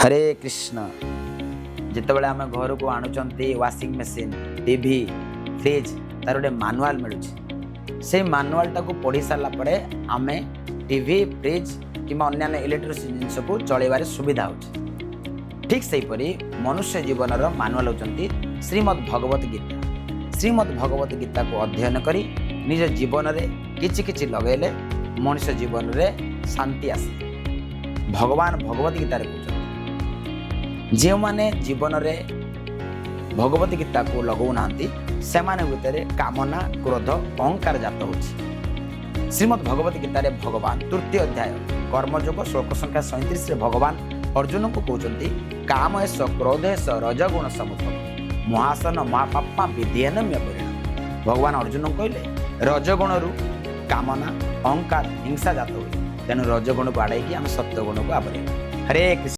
हरे कृष्ण। जितेबाला आम घर को आणुचंती वाशिंग मशीन टीवी फ्रिज तार गोटे मानुआल मिलूँ से मानुआल टाक पढ़ी सारा पर आम टीवी फ्रिज कि अन्य इलेक्ट्रिक जिनस को चलैबार सुविधा हो। ठीक सेहीपरि मनुष्य जीवन मानुआल होती श्रीमद् भगवत गीता। श्रीमद् भगवत गीता को अध्ययन करी निज जीवन में किछि लगेले मनुष्य जीवन में शांति आसे। भगवान भगवत गीता कहते जो माने जीवन में भगवत गीता को लगौना से भितर कामना क्रोध अहंकार जात हो। श्रीमद् भगवत गीता रे भगवान तृतीय अध्याय कर्मयोग श्लोक संख्या 37 भगवान अर्जुन को कहते काम एस क्रोध एस रजगुण समुद्र महासन महापापा विधियन परिणाम। भगवान अर्जुन कहले रजगुण रु कामना अहंकार हिंसा जात हुए, तेणु रजगुण को आड़े आम सत्य गुण को आवरे। हरे कृष्ण।